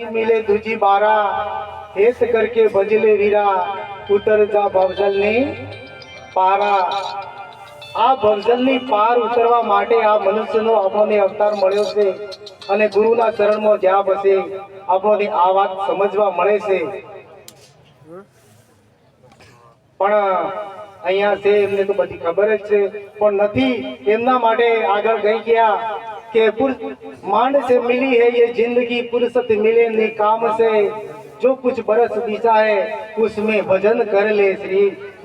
मिले दूजी बारा हेत करके भजले वीरा उतर जा भवजलनी पारा। आ भवजलनी पार उतरवा माटे आ मनुष्यनो આપણને અવતાર મળ્યો છે અને ગુરુના ચરણમાં જ્યાં બસે આપણને આ વાત સમજવા મળે છે। પણ અહીંયા છે એમને તો બધી ખબર જ છે પણ નથી એમના માટે આગળ ગઈ ગયા કે मांड से मिली है ये जिंदगी फुर्सत मिले नहीं काम से जो कुछ बरस बीता है उसमें भजन कर ले श्री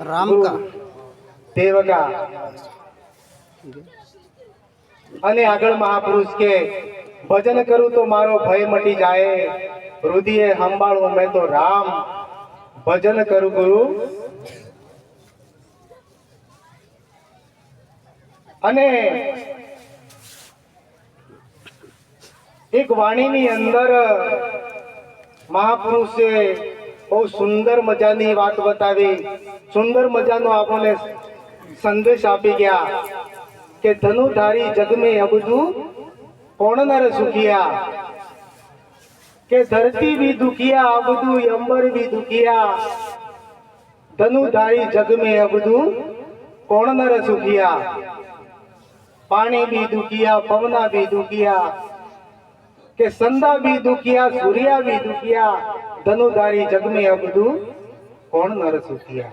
राम का देव का। अने आगळ महापुरुष के भजन करूं तो मारो भय मटी जाए हृदय संभाळूं मैं तो राम भजन करूं गुरु। अने एक वाणी नी अंदर महापुरुषे बहुत सुंदर मजानी बात बतावी सुंदर मजानो आपने संदेश आपी गया कि धनुधारी जग में अबधु कोण नर सुखिया के धरती भी दुखिया अबधु अंबर भी दुखिया धनुधारी जग में अबधु कोण नर सुखिया पानी भी दुखिया पवना भी दुखिया के संदा भी दुखिया सूर्या भी दुखिया धनुधारी जग में अबधु कोण नर सुखिया।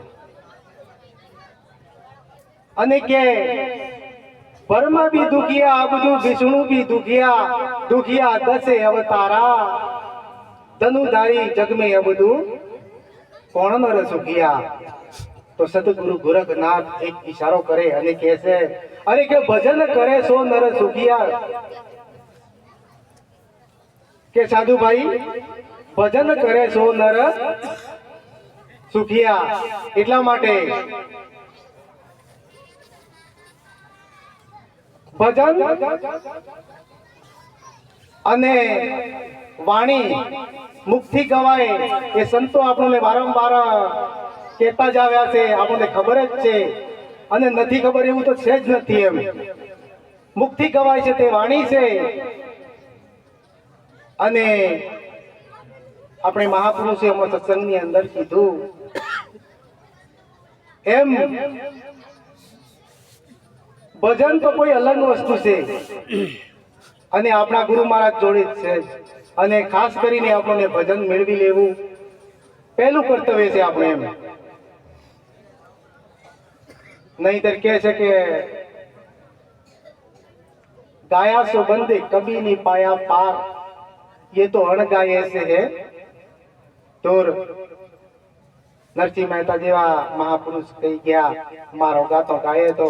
अने के ब्रह्मा भी दुखिया अबधु विष्णु भी दुखिया दुखिया दसे अवतारा धनुधारी जग में अबधु कोण नर सुखिया। तो सतगुरु गोरखनाथ एक इशारो करे अने कैसे अरे के भजन करे सो नर सुखिया के साधु भाई भजन करे सो नर सुखिया। એટલા માટે ભજન અને વાણી મુખથી ગવાય એ સંતો આપણને વારંવાર કહેતા જ આવ્યા છે આપણને ખબર જ છે અને નથી ખબર એવું તો છે જ નથી એમ મુખથી ગવાય છે તે વાણી છે। અને આપણે મહાપુરુષે અમારા સત્સંગની અંદર કીધું એમ ભજન તો કોઈ અલગ વસ્તુ છે અને આપણા ગુરુ મહારાજ જોડે જ છે અને ખાસ કરીને આપણને ભજન મેળવી લેવું પહેલું કર્તવ્ય છે આપણે એમ નહીતર કહે છે કે ગાયા સો બંદે કબી ની પાયા પાર ये तो अणगाय ऐसे है तो नरसिंह मेहता जेवा महापुरुष कही गया मारो गातो गाये तो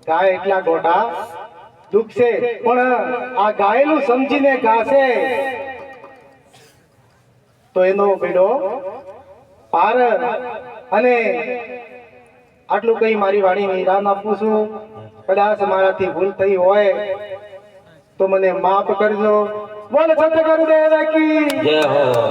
गाय એટલા ગોટા દુખ છે પણ આ ગાયેલું સમજીને ગાશે તો એનો બેડો પાર। અને આટલું કઈ મારી વાણી વિરામ આપું છું કદાચ મારાથી ભૂલ થઈ હોય તો મને માફ કરજો। बोल सतगुरुदेव की जय हो।